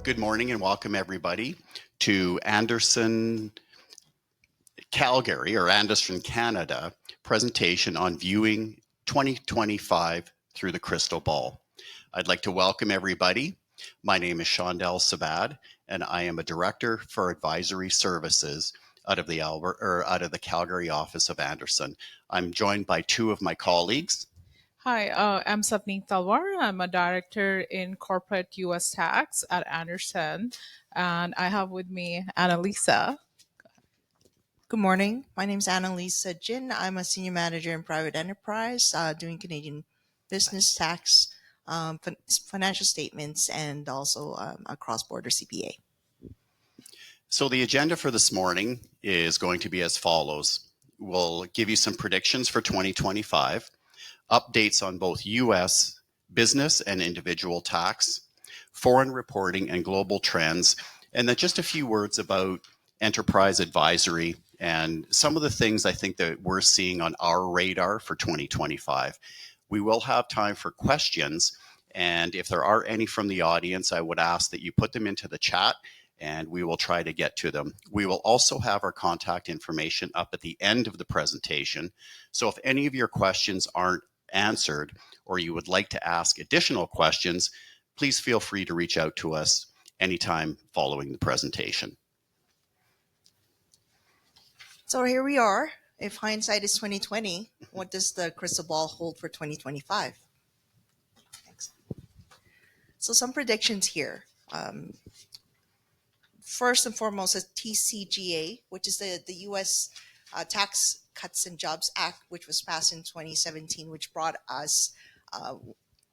Good morning and welcome everybody to Andersen, Calgary or Andersen, Canada presentation on viewing 2025 through the crystal ball. I'd like to welcome everybody. My name is Shondell Sabad and I am a director for advisory services out of the Calgary office of Andersen. I'm joined by two of my colleagues. Hi, I'm Savneet Talwar. I'm a director in corporate US tax at Andersen, and I have with me Lissa. Good morning. My name is Lissa. I'm a senior manager in private enterprise, doing Canadian business tax, financial statements, and also a cross-border CPA. So the agenda for this morning is going to be as follows. We'll give you some predictions for 2025, updates on both U.S. business and individual tax, foreign reporting and global trends, and then just a few words about enterprise advisory and some of the things I think that we're seeing on our radar for 2025. We will have time for questions, and if there are any from the audience, I would ask that you put them into the chat and we will try to get to them. We will also have our contact information up at the end of the presentation. So if any of your questions aren't answered or you would like to ask additional questions, please feel free to reach out to us anytime following the presentation. So here we are. If hindsight is 2020, what does the crystal ball hold for 2025? Thanks. So some predictions here. First and foremost, is TCJA, which is the U.S. Tax Cuts and Jobs Act, which was passed in 2017, which brought us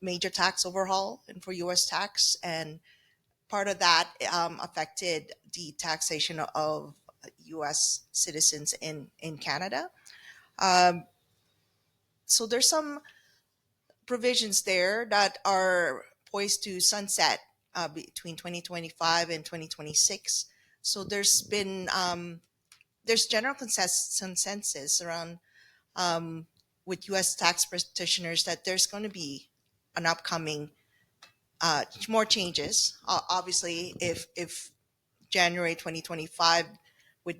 major tax overhaul and for U.S. tax. And part of that affected the taxation of U.S. citizens in Canada. So there's some provisions there that are poised to sunset between 2025 and 2026. So there's been there's general consensus around with U.S. tax practitioners that there's going to be an upcoming more changes. Obviously, if January 2025, with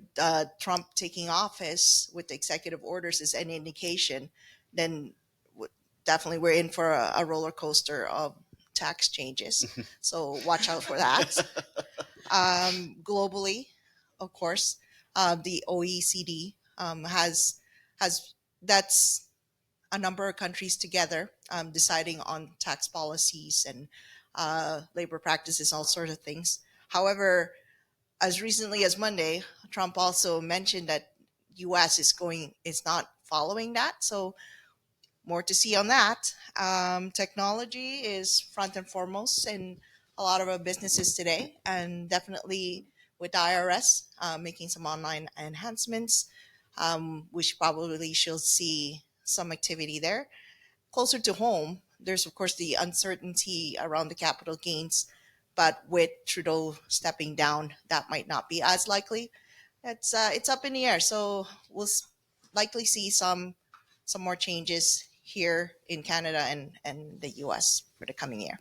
Trump taking office with the executive orders is any indication, then definitely we're in for a roller coaster of tax changes. So watch out for that. Globally, of course, the OECD has that's a number of countries together deciding on tax policies and labor practices, all sorts of things. However, as recently as Monday, Trump also mentioned that U.S. is not following that. So more to see on that. Technology is front and foremost in a lot of our businesses today, and definitely with the IRS making some online enhancements, which probably she'll see some activity there. Closer to home, there's of course the uncertainty around the capital gains, but with Trudeau stepping down, that might not be as likely. It's up in the air, so we'll likely see some more changes here in Canada and the US for the coming year.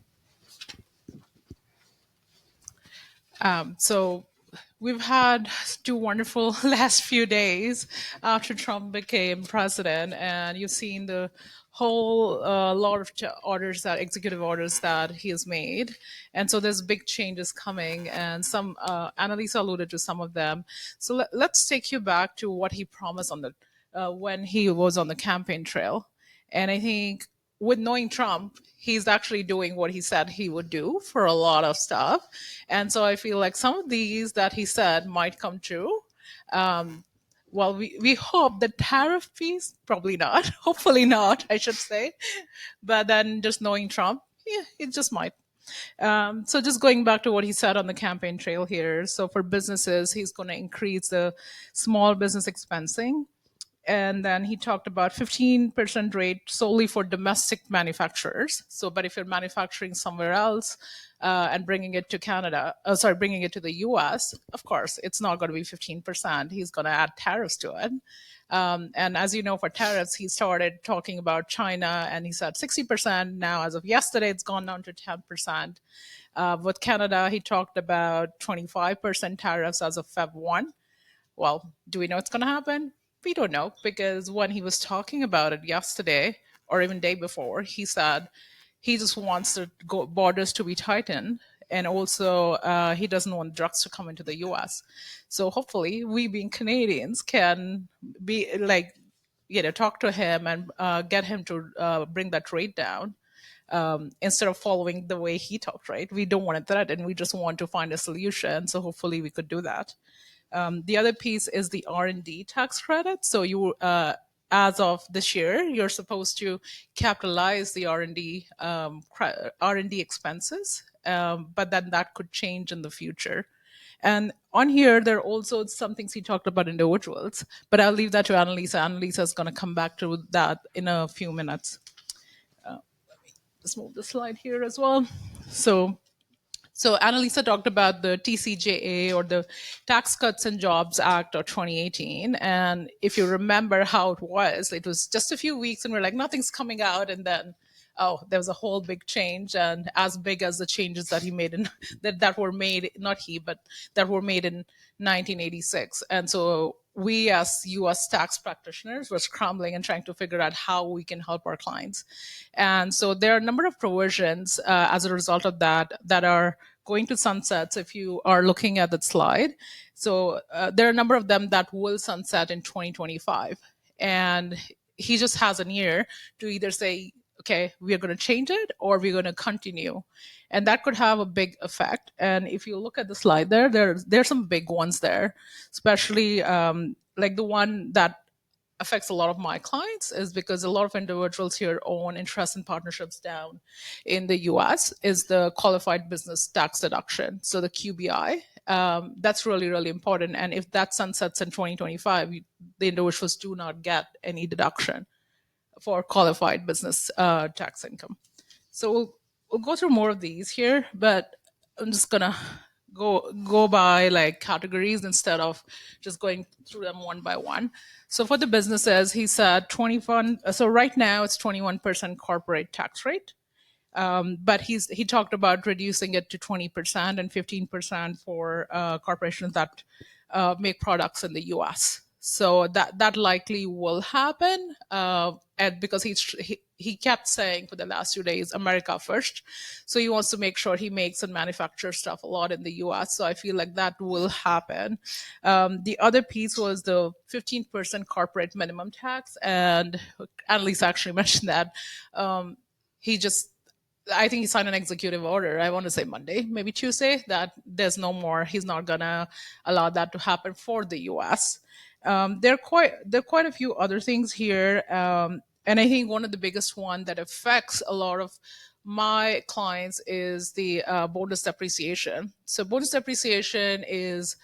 So we've had two wonderful last few days after Trump became president, and you've seen the whole lot of executive orders that he has made, and so there's big changes coming, and some Annalisa alluded to some of them. So let's take you back to what he promised on the when he was on the campaign trail, and I think with knowing Trump, he's actually doing what he said he would do for a lot of stuff. And so I feel like some of these that he said might come true. Well, we hope the tariff piece, probably not. Hopefully not, I should say. But then just knowing Trump, yeah, it just might. So just going back to what he said on the campaign trail here. So for businesses, he's going to increase the small business expensing And then he talked about 15% rate solely for domestic manufacturers. So, but if you're manufacturing somewhere else and bringing it to Canada, bringing it to the US, of course, it's not going to be 15%. He's going to add tariffs to it. And as you know, for tariffs, he started talking about China and he said 60%. Now, as of yesterday, it's gone down to 10%. With Canada, he talked about 25% tariffs as of Feb 1. Well, do we know it's going to happen? We don't know, because when he was talking about it yesterday or even day before, he said he just wants the borders to be tightened, and also he doesn't want drugs to come into the US. So hopefully we being Canadians can be like, talk to him and get him to bring that rate down, instead of following the way he talked, right? We don't want to threaten, we just want to find a solution. So hopefully we could do that. The other piece is the R&D tax credit. So as of this year, you're supposed to capitalize the R&D expenses, but then that could change in the future. And on here, there are also some things he talked about individuals, but I'll leave that to Annalisa. Annalisa is going to come back to that in a few minutes. Let's move the slide here as well. So Annalisa talked about the TCJA, or the Tax Cuts and Jobs Act of 2018. And if you remember how it was just a few weeks and we're like, nothing's coming out. And then, there was a whole big change, and as big as the changes that he made that were made, not he, but that were made in 1986. And so we as US tax practitioners were scrambling and trying to figure out how we can help our clients. And so there are a number of provisions as a result of that are going to sunsets if you are looking at that slide. So there are a number of them that will sunset in 2025. And he just has an year to either say, okay, we are going to change it or we're going to continue. And that could have a big effect. And if you look at the slide there's some big ones there, especially like the one that affects a lot of my clients is because a lot of individuals here own interest in partnerships down in the US, is the qualified business tax deduction. So the QBI, that's really, really important. And if that sunsets in 2025, the individuals do not get any deduction for qualified business tax income. So we'll go through more of these here, but I'm just gonna go by like categories instead of just going through them one by one. So for the businesses, he said 21. So right now it's 21% corporate tax rate. But he talked about reducing it to 20% and 15% for corporations that make products in the US. So that likely will happen, and because he kept saying for the last 2 days, America first. So he wants to make sure he makes and manufactures stuff a lot in the US. So I feel like that will happen. The other piece was the 15% corporate minimum tax, and Annalise actually mentioned that. I think he signed an executive order, I want to say Monday, maybe Tuesday, that there's no more, he's not going to allow that to happen for the US. There are quite a few other things here. And I think one of the biggest one that affects a lot of my clients is the bonus depreciation. So bonus depreciation is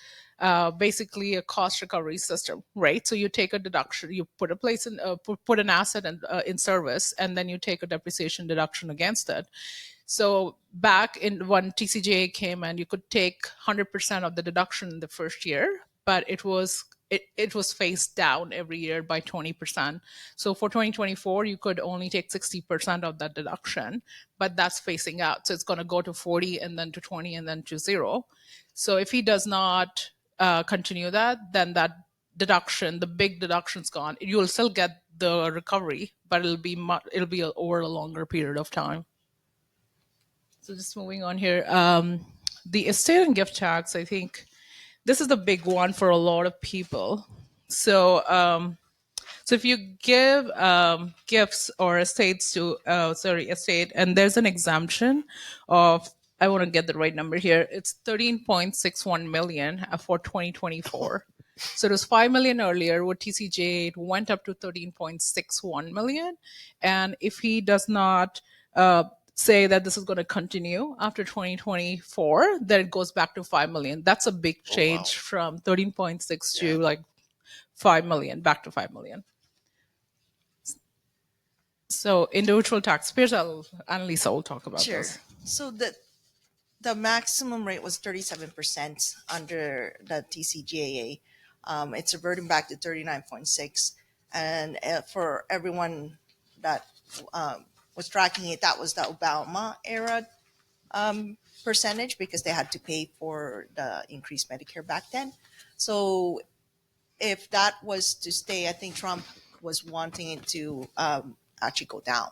basically a cost recovery system, right? So you take a deduction, you put put an asset in service, and then you take a depreciation deduction against it. So back in when TCJA came, and you could take 100% of the deduction in the first year, but it was phased down every year by 20%. So for 2024, you could only take 60% of that deduction, but that's phasing out. So it's going to go to 40 and then to 20 and then to 0. So if he does not continue that, then that deduction, the big deduction's gone. You'll still get the recovery, but it'll be over a longer period of time. So just moving on here, the estate and gift tax, I think this is the big one for a lot of people. So if you give gifts or estates to estate, and there's an exemption of, I want to get the right number here, it's 13.61 million for 2024. So it was 5 million earlier with TCJ, it went up to 13.61 million. And if he does not say that this is going to continue after 2024, then it goes back to 5 million. That's a big change from 13.6 to like 5 million, back to 5 million. So individual taxpayers, Annalisa will talk about Sure. this. So the maximum rate was 37% under the TCJA. It's reverting back to 39.6. And for everyone that was tracking it, that was the Obama era percentage because they had to pay for the increased Medicare back then. So if that was to stay, I think Trump was wanting it to actually go down.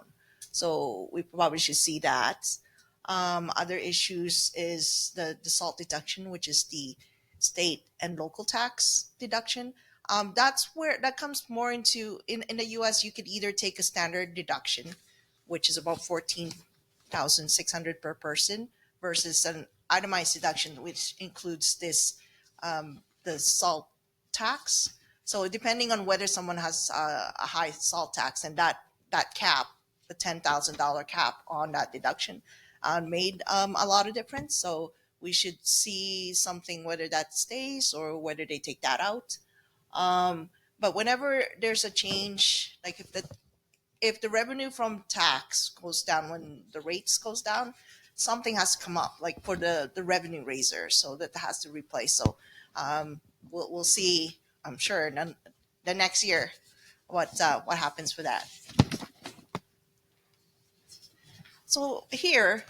So we probably should see that. Other issues is the SALT deduction, which is the state and local tax deduction. That's where that comes more into in the US, you could either take a standard deduction, which is about 14,600 per person, versus an itemized deduction, which includes this the SALT tax. So depending on whether someone has a high SALT tax, and that cap, the $10,000 cap on that deduction, made a lot of difference. So we should see something whether that stays or whether they take that out. But whenever there's a change, like if the revenue from tax goes down when the rates goes down, something has to come up, like for the revenue raiser, so that has to replace. So we'll see. I'm sure the next year what happens for that. So here,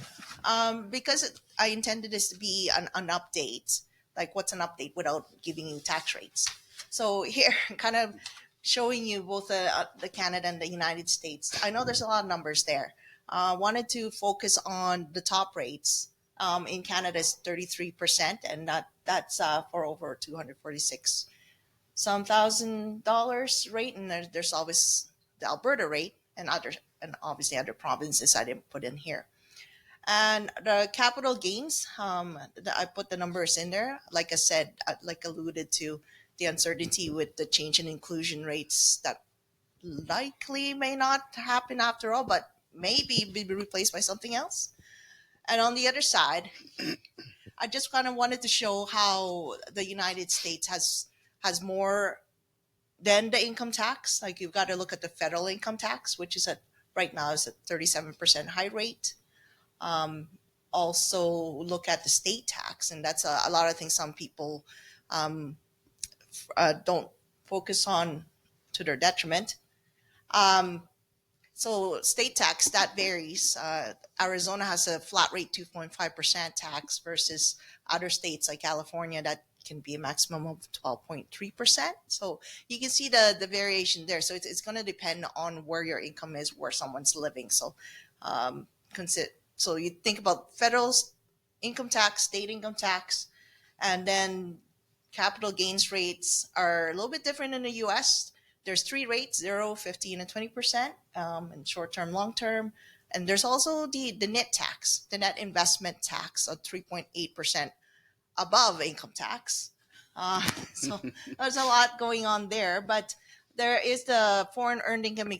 because I intended this to be an update, like what's an update without giving you tax rates. So here, kind of showing you both the Canada and the United States. I know there's a lot of numbers there. Wanted to focus on the top rates. In Canada is 33%, and that's for over 246 some $1,000 rate, and there's always the Alberta rate and obviously other provinces I didn't put in here. And the capital gains, I put the numbers in there. Like I said, like alluded to, the uncertainty with the change in inclusion rates that likely may not happen after all, but maybe be replaced by something else. And on the other side, I just kind of wanted to show how the United States has more than the income tax. Like you've got to look at the federal income tax, which is at right now is at 37% high rate. Um, Also look at the state tax, and that's a lot of things some people um, don't focus on to their detriment. Um, so state tax that varies. Arizona has a flat rate 2.5% tax versus other states like California that can be a maximum of 12.3%. So you can see the variation there. So it's going to depend on where your income is, where someone's living. So consider. So you think about federal income tax, state income tax, and then capital gains rates are a little bit different in the US. There's three rates: 0, 15, and 20%, and short term, long term. And there's also the net tax, the net investment tax of 3.8% above income tax. So there's a lot going on there. But there is the foreign earned income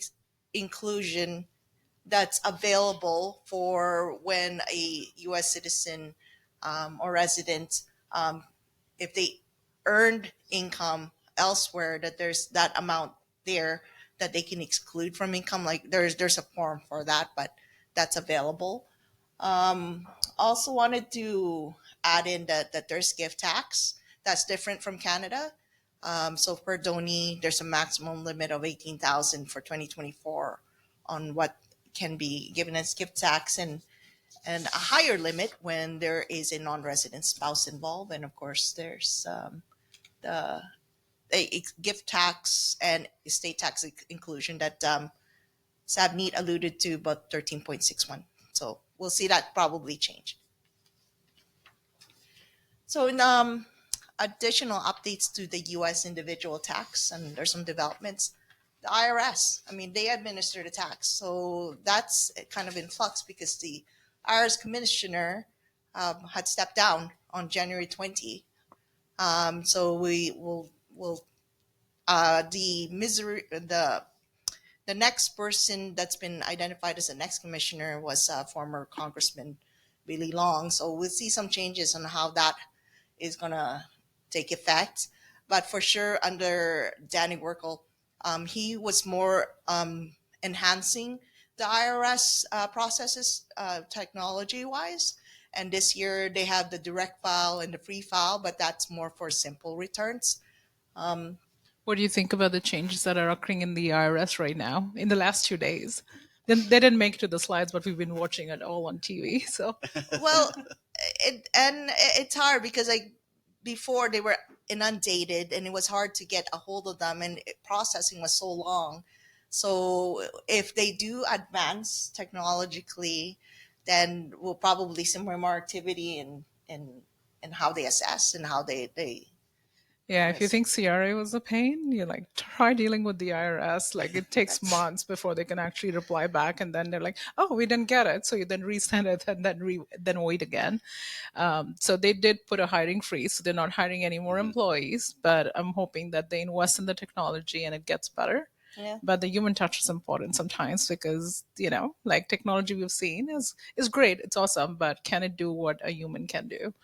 inclusion that's available for when a U.S. citizen or resident, if they earned income elsewhere, that there's that amount there that they can exclude from income. Like there's a form for that, but that's available. Also wanted to add in that there's gift tax that's different from Canada. So per donee, there's a maximum limit of 18,000 for 2024 on what can be given as gift tax, and a higher limit when there is a non-resident spouse involved. And of course, there's the a gift tax and estate tax inclusion that Savneet alluded to, about 13.61. So we'll see that probably change. So in additional updates to the U.S. individual tax, and there's some developments. The IRS, I mean, they administer the tax, so that's kind of in flux because the IRS commissioner had stepped down on January 20. So we will the misery the next person that's been identified as the next commissioner was former Congressman Billy Long. So we'll see some changes on how that is going to take effect. But for sure, under Danny Werkel, he was more enhancing the IRS processes technology wise. And this year they have the direct file and the free file, but that's more for simple returns. Um, What do you think about the changes that are occurring in the IRS right now in the last 2 days? Then they didn't make it to the slides, but we've been watching it all on TV. So well, it's hard because like before they were inundated and it was hard to get a hold of them, and processing was so long. So if they do advance technologically, then we'll probably see more activity in how they assess and how they yeah, if you yes. think CRA was a pain, you like try dealing with the IRS. Like it takes That's months before they can actually reply back, and then they're like, "Oh, we didn't get it," so you then resend it and then then wait again. So they did put a hiring freeze, so they're not hiring any more Mhm. employees. But I'm hoping that they invest in the technology and it gets better. yeah. But the human touch is important sometimes because like technology we've seen is great, it's awesome, but can it do what a human can do?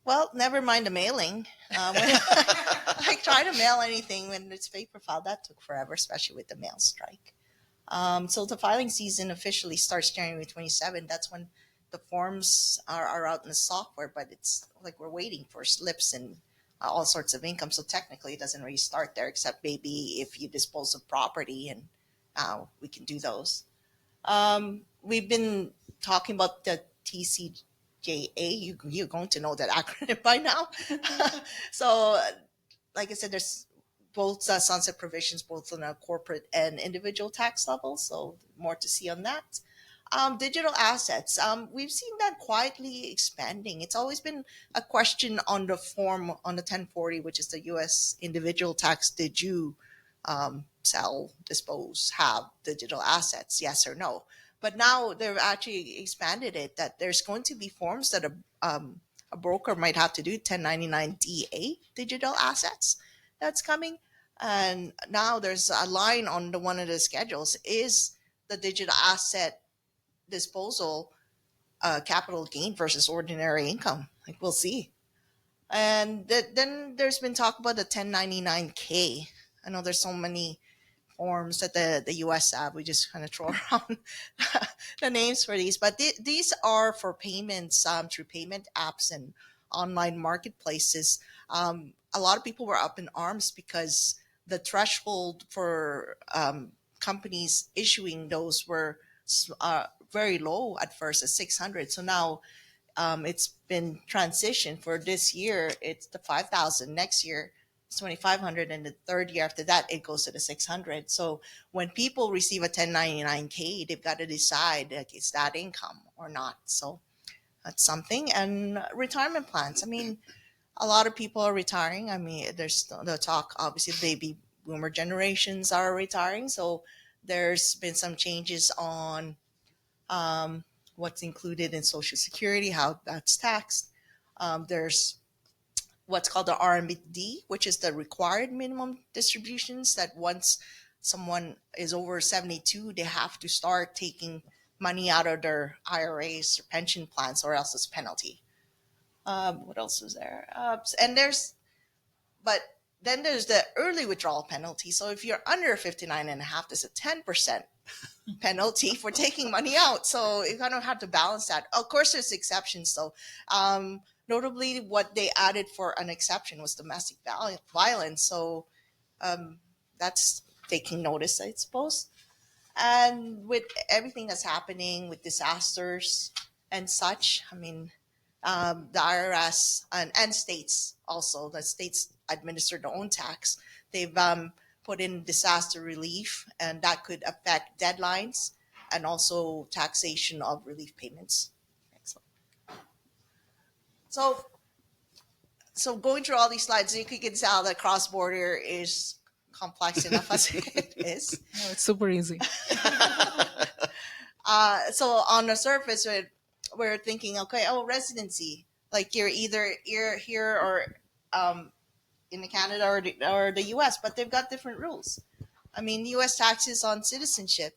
Well, never mind the mailing. When I try to mail anything when it's paper file, that took forever, especially with the mail strike. So the filing season officially starts January 27. That's when the forms are out in the software, but it's like we're waiting for slips and all sorts of income. So technically, it doesn't really start there, except maybe if you dispose of property, and we can do those. We've been talking about the TCJA. You're going to know that acronym by now. So, like I said, there's both sunset provisions, both on a corporate and individual tax level. So, more to see on that. Digital assets. We've seen that quietly expanding. It's always been a question on the form on the 1040, which is the U.S. individual tax. Did you sell, dispose, have digital assets? Yes or no? But now they've actually expanded it that there's going to be forms that a broker might have to do 1099 DA digital assets that's coming. And now there's a line on the one of the schedules is the digital asset disposal capital gain versus ordinary income. Like we'll see. And then there's been talk about the 1099K. I know there's so many forms that the US have. We just kind of throw around the names for these, but these are for payments through payment apps and online marketplaces. A lot of people were up in arms because the threshold for companies issuing those were very low at first at 600. So now it's been transitioned for this year. It's the 5,000. Next year, it's 2,500, and the third year after that, it goes to the 600. So when people receive a 1099K, they've got to decide like is that income or not. So that's something. And retirement plans. I mean, a lot of people are retiring. I mean, there's the talk. Obviously, baby boomer generations are retiring. So there's been some changes on what's included in Social Security, how that's taxed. There's what's called the RMD, which is the required minimum distributions that once someone is over 72, they have to start taking money out of their IRAs or pension plans, or else it's penalty. What else is there? And but then there's the early withdrawal penalty. So if you're under 59 and a half, there's a 10% penalty for taking money out. So you kind of have to balance that. Of course, there's exceptions though. Notably, what they added for an exception was domestic violence. So that's taking notice, I suppose. And with everything that's happening with disasters and such, I mean, the IRS and states also, the states administer their own tax. They've put in disaster relief, and that could affect deadlines and also taxation of relief payments. Excellent. So, so going through all these slides, you can tell that cross border is complex enough as it is. No, it's super easy. So on the surface, we're thinking, okay, oh, residency, like you're here or in Canada or the U.S., but they've got different rules. I mean, U.S. taxes on citizenship,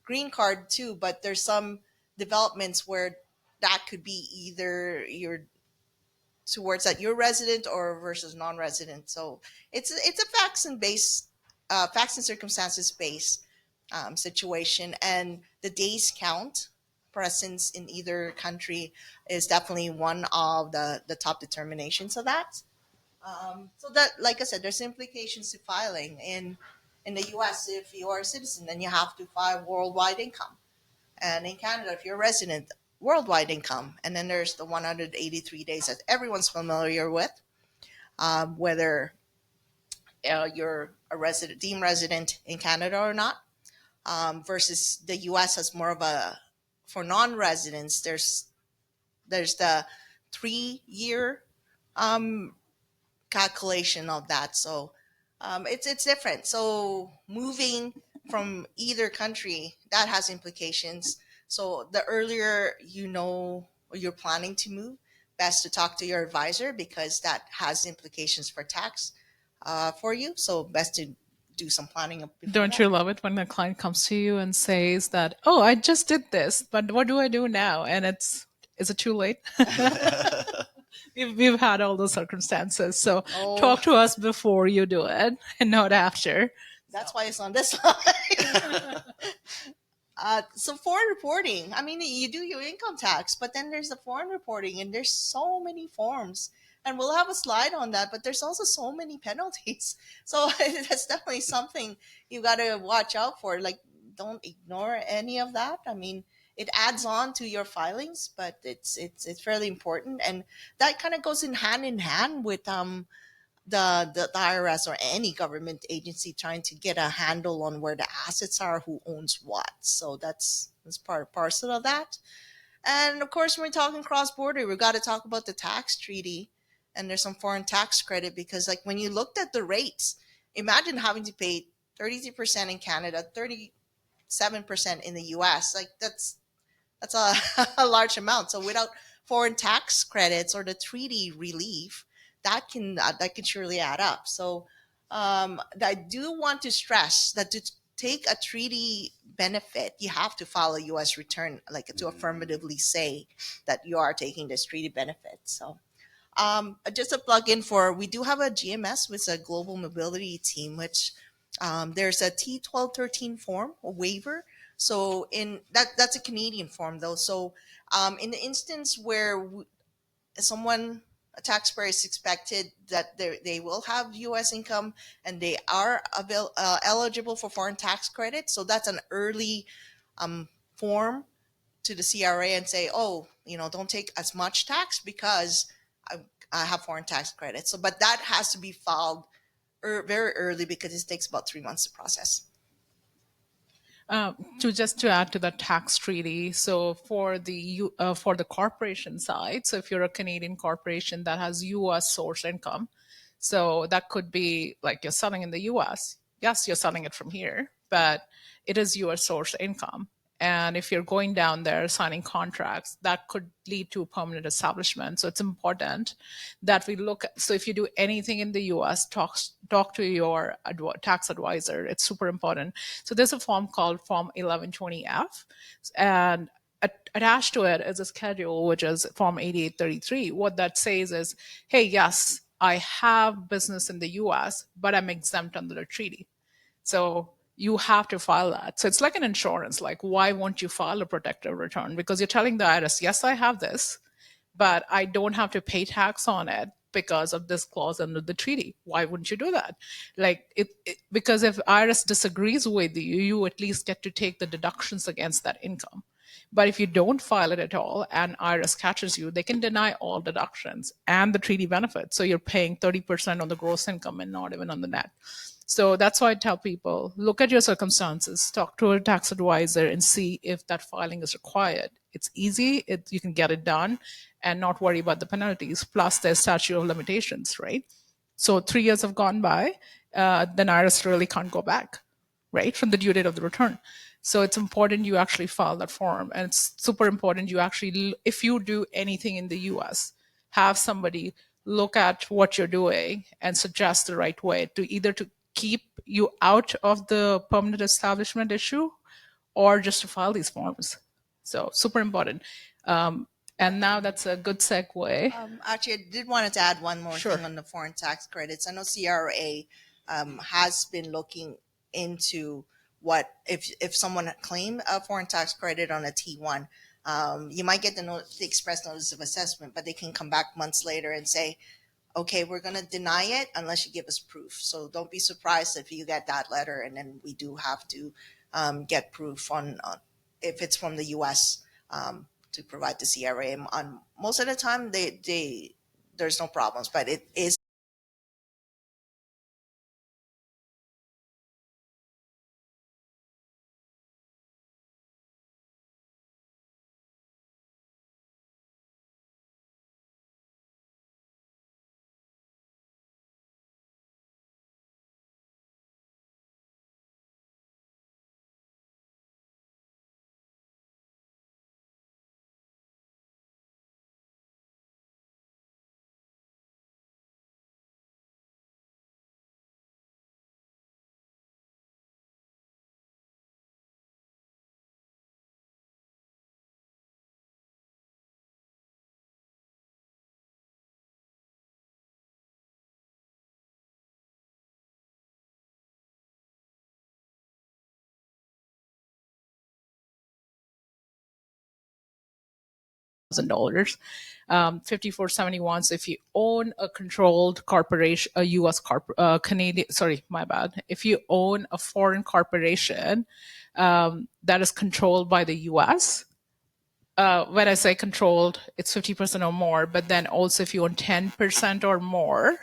green card too, but there's some developments where that could be either you're towards that you're resident or versus non-resident. So it's a facts and circumstances based. situation, and the days count presence in either country is definitely one of the top determinations of that. So that, like I said, there's implications to filing in the U.S. If you are a citizen, then you have to file worldwide income, and in Canada, if you're a resident, worldwide income. And then there's the 183 days that everyone's familiar with, whether you're a resident, deemed resident in Canada or not. Versus the U.S. has more of a, for non-residents. There's the 3 year um, calculation of that. So it's different. So moving from either country, that has implications. So the earlier you know or you're planning to move, best to talk to your advisor, because that has implications for tax for you. So best to do some planning before Don't that. you love it when a client comes to you and says that, "Oh, I just did this, but what do I do now?" And is it too late? We've had all those circumstances. So Oh, talk to us before you do it and not after. that's why it's on this slide. So foreign reporting. I mean, you do your income tax, but then there's the foreign reporting, and there's so many forms. And we'll have a slide on that, but there's also so many penalties. So that's definitely something you got to watch out for. Like, don't ignore any of that. I mean, it adds on to your filings, but it's fairly important, and that kind of goes in hand with the IRS or any government agency trying to get a handle on where the assets are, who owns what. So that's part parcel of that. And of course, when we're talking cross border, we've got to talk about the tax treaty, and there's some foreign tax credit, because like when you looked at the rates, imagine having to pay 32% in Canada, 37% in the US. Like that's a, a large amount. So without foreign tax credits or the treaty relief, that can surely add up. So I do want to stress that to take a treaty benefit, you have to file a U.S. return, like to affirmatively say that you are taking this treaty benefit. So just a plug in for, we do have a GMS with a global mobility team, which there's a T1213 form, a waiver. So in that's a Canadian form though. So in the instance where someone, a taxpayer, is expected that they will have U.S. income and they are eligible for foreign tax credit, so that's an early form to the CRA and say, oh, don't take as much tax because I have foreign tax credit. So, but that has to be filed very early, because it takes about 3 months to process. To add to the tax treaty, so for the corporation side, so if you're a Canadian corporation that has U.S. source income, so that could be like you're selling in the U.S. Yes, you're selling it from here, but it is U.S. source income. And if you're going down there signing contracts, that could lead to permanent establishment. So it's important that we look. So if you do anything in the U.S., talk to your tax advisor. It's super important. So there's a form called Form 1120F, and attached to it is a schedule, which is Form 8833. What that says is, hey, yes, I have business in the U.S., but I'm exempt under the treaty. So you have to file that. So it's like an insurance. Like, why won't you file a protective return? Because you're telling the IRS, yes, I have this, but I don't have to pay tax on it because of this clause under the treaty. Why wouldn't you do that? Like because if IRS disagrees with you, you at least get to take the deductions against that income. But if you don't file it at all and IRS catches you, they can deny all deductions and the treaty benefits. So you're paying 30% on the gross income and not even on the net. So that's why I tell people, look at your circumstances, talk to a tax advisor and see if that filing is required. It's easy, you can get it done and not worry about the penalties. Plus there's statute of limitations, right? So 3 years have gone by, then IRS really can't go back, right, from the due date of the return. So it's important you actually file that form. And it's super important you actually, if you do anything in the US, have somebody look at what you're doing and suggest the right way to either to keep you out of the permanent establishment issue or just to file these forms. So super important. And now that's a good segue. Actually, I did want to add one more Sure. thing on the foreign tax credits. I know CRA has been looking into what if someone claimed a foreign tax credit on a T1. You might get the express notice of assessment, but they can come back months later and say, okay, we're going to deny it unless you give us proof. So don't be surprised if you get that letter, and then we do have to get proof on if it's from the U.S. To provide the CRA. On most of the time, they there's no problems, but it is $1,000. 5471. So if you own a controlled corporation, a U.S. Canadian, sorry, my bad. If you own a foreign corporation that is controlled by the U.S., when I say controlled, it's 50% or more. But then also if you own 10% or more,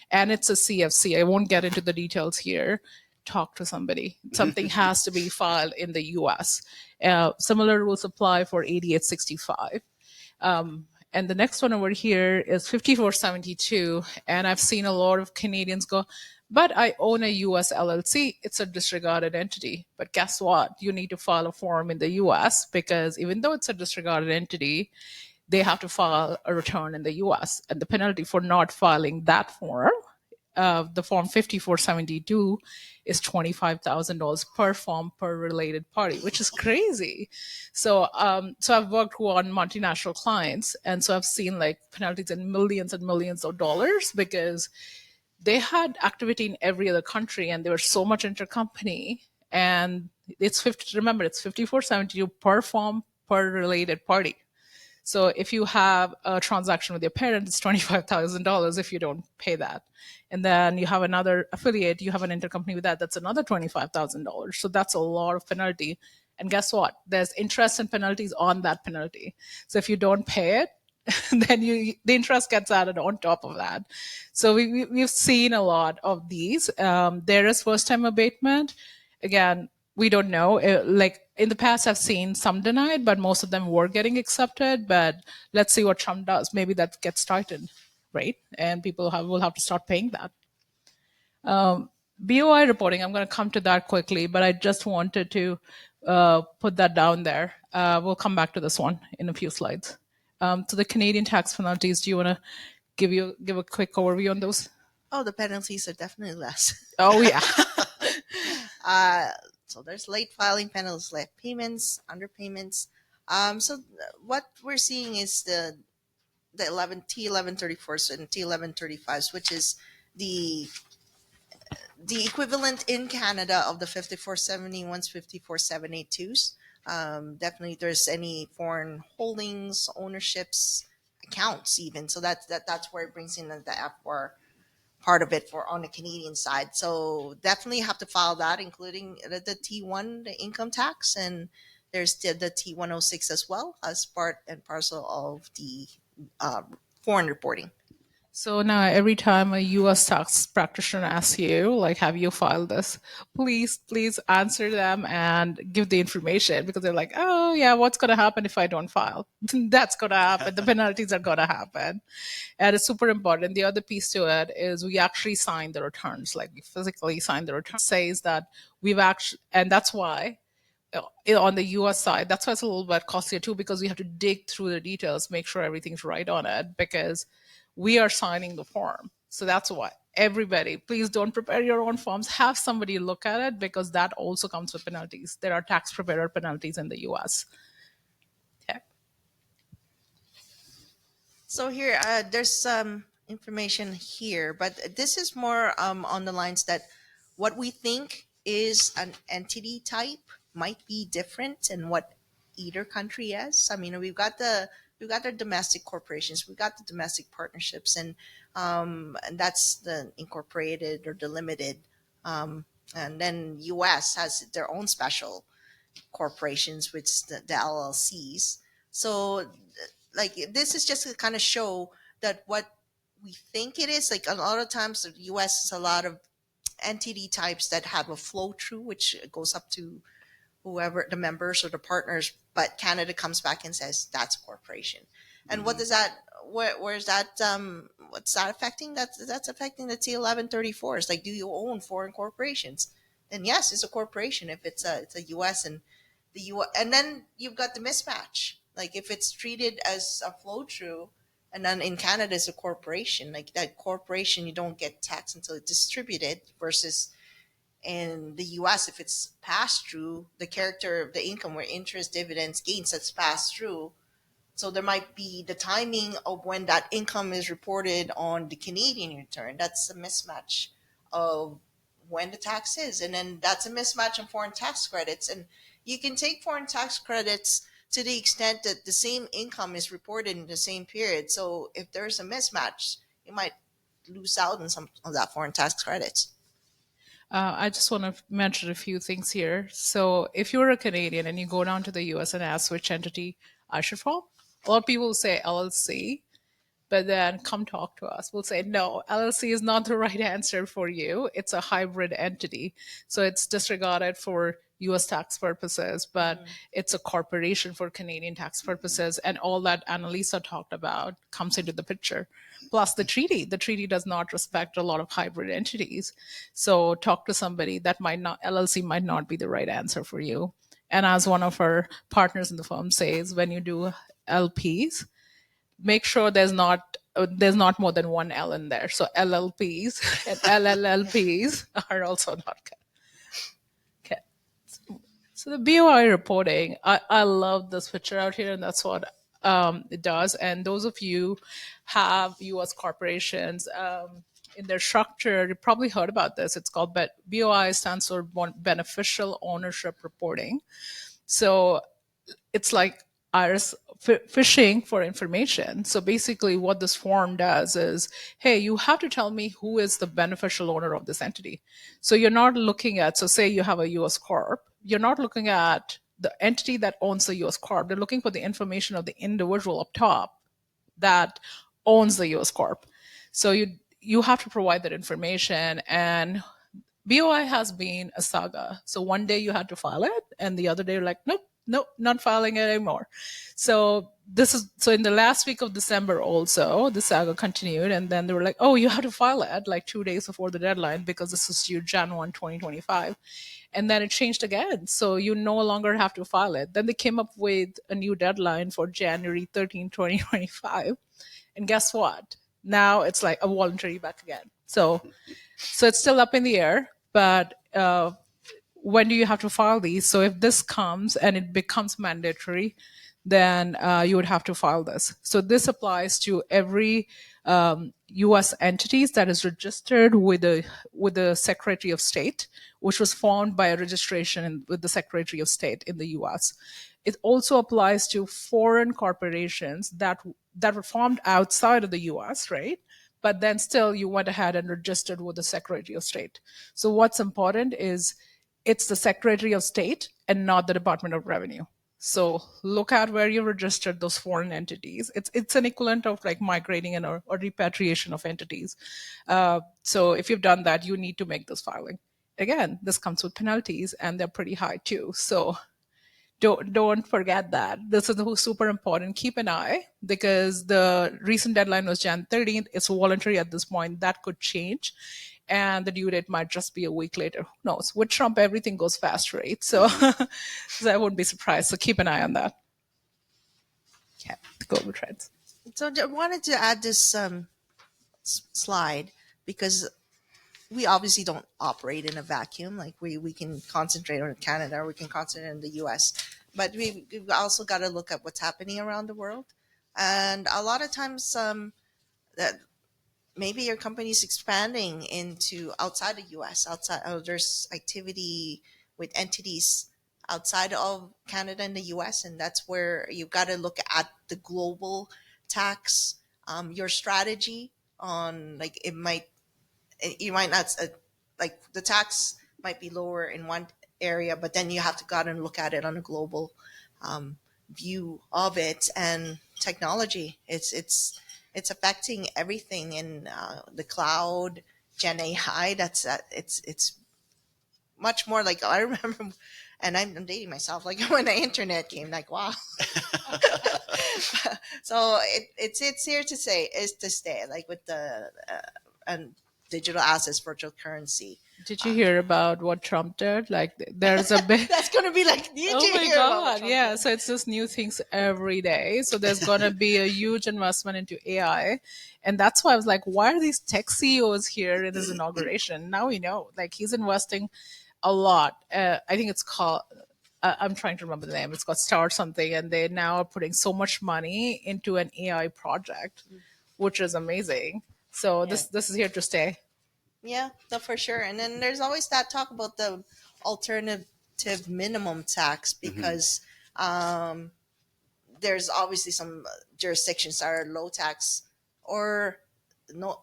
and it's a CFC, I won't get into the details here. Talk to somebody. Something has to be filed in the U.S. Similar rules apply for 8865. And the next one over here is 5472. And I've seen a lot of Canadians go, but I own a US LLC. It's a disregarded entity. But guess what? You need to file a form in the US because even though it's a disregarded entity, they have to file a return in the US. And the penalty for not filing that form, the form 5472, is $25,000 per form per related party, which is crazy. So I've worked on multinational clients, and so I've seen like penalties in millions and millions of dollars because they had activity in every other country, and there was so much intercompany. And it's 50. Remember, it's 5472 per form per related party. So if you have a transaction with your parent, it's $25,000 if you don't pay that. And then you have another affiliate, you have an intercompany with that, that's another $25,000. So that's a lot of penalty. And guess what? There's interest and penalties on that penalty. So if you don't pay it, then the interest gets added on top of that. So we've seen a lot of these. There is first time abatement. Again, we don't know. Like in the past, I've seen some denied, but most of them were getting accepted. But let's see what Trump does. Maybe that gets started, right? And people will have to start paying that. BOI reporting, I'm going to come to that quickly, but I just wanted to put that down there. We'll come back to this one in a few slides. So the Canadian tax penalties, do you want to give a quick overview on those? Oh, the penalties are definitely less. Oh, yeah. So there's late filing penalties, late payments, underpayments. So what we're seeing is the 11 T1134s and T1135s, which is the equivalent in Canada of the 5471s, 5472s. Definitely, there's any foreign holdings, ownerships, accounts, even. So that's where it brings in the F4 part of it for on the Canadian side. So definitely have to file that, including the T1, the income tax, and there's the T106 as well as part and parcel of the foreign reporting. So now every time a US tax practitioner asks you, like, have you filed this? Please answer them and give the information because they're like, oh yeah, what's going to happen if I don't file? That's going to happen. The penalties are going to happen. And it's super important. The other piece to it is we actually sign the returns, like we physically sign the return. It says that we've actually, and that's why on the US side, that's why it's a little bit costlier too, because we have to dig through the details, make sure everything's right on it, because we are signing the form. So that's why everybody, please don't prepare your own forms. Have somebody look at it because that also comes with penalties. There are tax preparer penalties in the US. Okay. So here, there's some information here, but this is more on the lines that what we think is an entity type might be different in what either country is. I mean, we've got the domestic corporations, we've got the domestic partnerships, and that's the incorporated or the limited. And then U.S. has their own special corporations, which the LLCs. So, like, this is just to kind of show that what we think it is. Like, a lot of times, the U.S. is a lot of entity types that have a flow through, which goes up to whoever the members or the partners. But Canada comes back and says that's a corporation. And what Mhm. does that? Where's that? What's that affecting? That's affecting the T 1134. It's like, do you own foreign corporations? Then yes, it's a corporation if it's a U.S. and the U. And then you've got the mismatch. Like, if it's treated as a flow through, and then in Canada it's a corporation. Like, that corporation, you don't get taxed until it's distributed. Versus in the US, if it's passed through, the character of the income where interest, dividends, gains that's passed through. So there might be the timing of when that income is reported on the Canadian return. That's a mismatch of when the tax is. And then that's a mismatch on foreign tax credits. And you can take foreign tax credits to the extent that the same income is reported in the same period. So if there's a mismatch, you might lose out on some of that foreign tax credits. I just want to mention a few things here. So, if you're a Canadian and you go down to the US and ask which entity I should follow, a lot of people will say LLC, but then come talk to us. We'll say, no, LLC is not the right answer for you. It's a hybrid entity. So it's disregarded for US tax purposes, but it's a corporation for Canadian tax purposes. And all that Annalisa talked about comes into the picture. Plus the treaty. The treaty does not respect a lot of hybrid entities. So talk to somebody that might not, LLC might not be the right answer for you. And as one of our partners in the firm says, when you do LPs, make sure there's not more than one L in there. So LLPs and LLLPs are also not good. Okay. So the BOI reporting, I love this picture out here, and that's what it does. And those of you have U.S. corporations in their structure, you probably heard about this. It's called BOI, stands for Beneficial Ownership Reporting. So it's like IRS fishing for information. So basically, what this form does is, hey, you have to tell me who is the beneficial owner of this entity. So you're not looking at, so say you have a US Corp, you're not looking at the entity that owns the US Corp. They're looking for the information of the individual up top that owns the US Corp. So you have to provide that information, and BOI has been a saga. So one day you had to file it, and the other day you're like, nope, nope, not filing it anymore. So in the last week of December also, the saga continued, and then they were like, oh, you have to file it like 2 days before the deadline because this is due Jan 1, 2025. And then it changed again. So you no longer have to file it. Then they came up with a new deadline for January 13, 2025. And guess what? Now it's like a voluntary back again. So it's still up in the air, but when do you have to file these? So if this comes and it becomes mandatory, then you would have to file this. So this applies to every U.S. entities that is registered with the Secretary of State, which was formed by a registration with the Secretary of State in the U.S. It also applies to foreign corporations that were formed outside of the U.S., right? But then still you went ahead and registered with the Secretary of State. So what's important is it's the Secretary of State and not the Department of Revenue. So look at where you registered those foreign entities. It's an equivalent of like migrating or repatriation of entities. So if you've done that, you need to make this filing. Again, this comes with penalties, and they're pretty high too. So don't forget that. This is super important. Keep an eye because the recent deadline was Jan 13th. It's voluntary at this point. That could change. And the due date might just be a week later. Who knows? With Trump, everything goes fast, right? So, so I wouldn't be surprised. So keep an eye on that. Yeah, global trends. So I wanted to add this slide because we obviously don't operate in a vacuum. Like, we can concentrate on Canada or we can concentrate on the US, but we've also got to look at what's happening around the world. And a lot of times that maybe your company's expanding into outside the US, outside, there's activity with entities outside of Canada and the US, and that's where you got to look at the global tax, your strategy on, like, it might, you might not, like, the tax might be lower in one area, but then you have to go out and look at it on a global um, view of it. And technology, it's affecting everything in the cloud, Gen AI. That's it's much more like, I remember, and I'm dating myself, like when the internet came, like, wow. So it's here to say, is to stay, like with the and digital assets, virtual currency. Did you Uh, hear about what Trump did? Like, there's a big. that's gonna be like, did Oh you my hear about what God. Trump Yeah. did? So it's just new things every day. So there's going to be a huge investment into AI. And that's why I was like, why are these tech CEOs here in his inauguration? Now we know. Like, he's investing a lot. I think it's called, I'm trying to remember the name. It's got Star something. And they now are putting so much money into an AI project, which is amazing. So Yeah. this is here to stay. Yeah, no, for sure. And then there's always that talk about the alternative minimum tax, Mhm. because um, there's obviously some jurisdictions that are low tax or no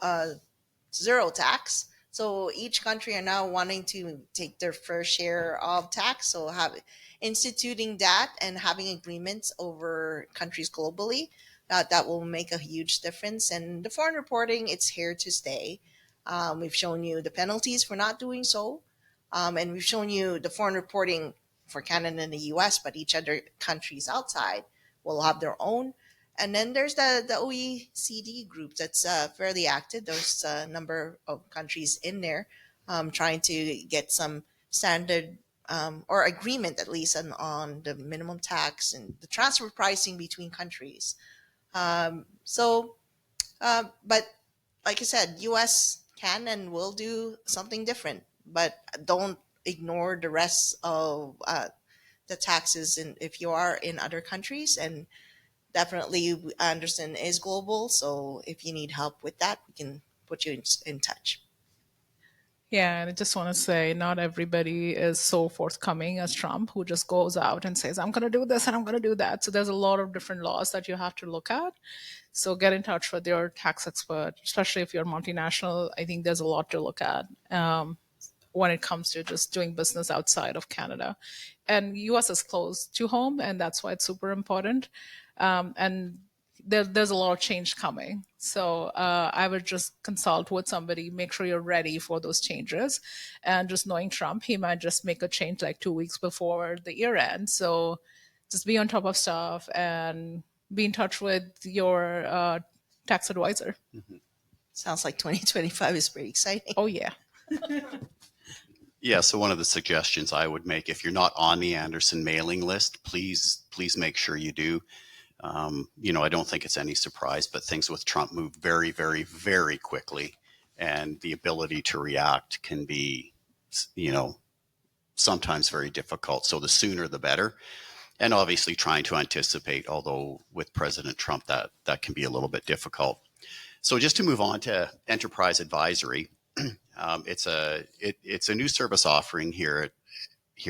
zero tax. So each country are now wanting to take their fair share of tax. So have instituting that and having agreements over countries globally, that will make a huge difference. And the foreign reporting, it's here to stay. We've shown you the penalties for not doing so, and we've shown you the foreign reporting for Canada and the U.S., but each other countries outside will have their own. And then there's the OECD group that's fairly active. There's a number of countries in there trying to get some standard or agreement, at least, on the minimum tax and the transfer pricing between countries. But like I said, U.S. can and will do something different, but don't ignore the rest of the taxes. And if you are in other countries, and definitely Andersen is global, so if you need help with that, we can put you in touch. Yeah, and I just want to say, not everybody is so forthcoming as Trump, who just goes out and says, I'm going to do this and I'm going to do that. So there's a lot of different laws that you have to look at. So get in touch with your tax expert, especially if you're multinational. I think there's a lot to look at when it comes to just doing business outside of Canada. And US is close to home, and that's why it's super important. And there's a lot of change coming. So I would just consult with somebody, make sure you're ready for those changes. And just knowing Trump, he might just make a change like 2 weeks before the year end. So just be on top of stuff and be in touch with your tax advisor. Mhm. Sounds like 2025 is pretty exciting. Oh, yeah. Yeah, so one of the suggestions I would make, if you're not on the Andersen mailing list, please make sure you do. I don't think it's any surprise, but things with Trump move very, very, very quickly, and the ability to react can be, you know, sometimes very difficult. So the sooner the better. And obviously trying to anticipate, although with President Trump that can be a little bit difficult. So just to move on to enterprise advisory, it's a new service offering here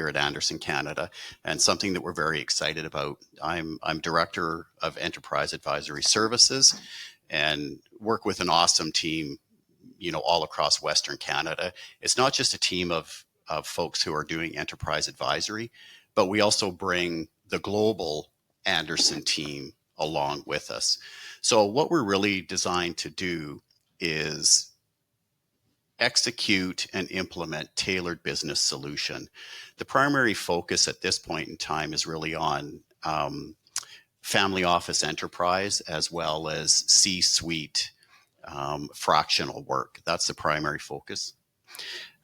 at Andersen Canada, and something that we're very excited about. I'm director of enterprise advisory services, and work with an awesome team, all across Western Canada. It's not just a team of folks who are doing enterprise advisory, but we also bring the global Andersen team along with us. So what we're really designed to do is execute and implement tailored business solution. The primary focus at this point in time is really on family office enterprise, as well as C-suite fractional work. That's the primary focus.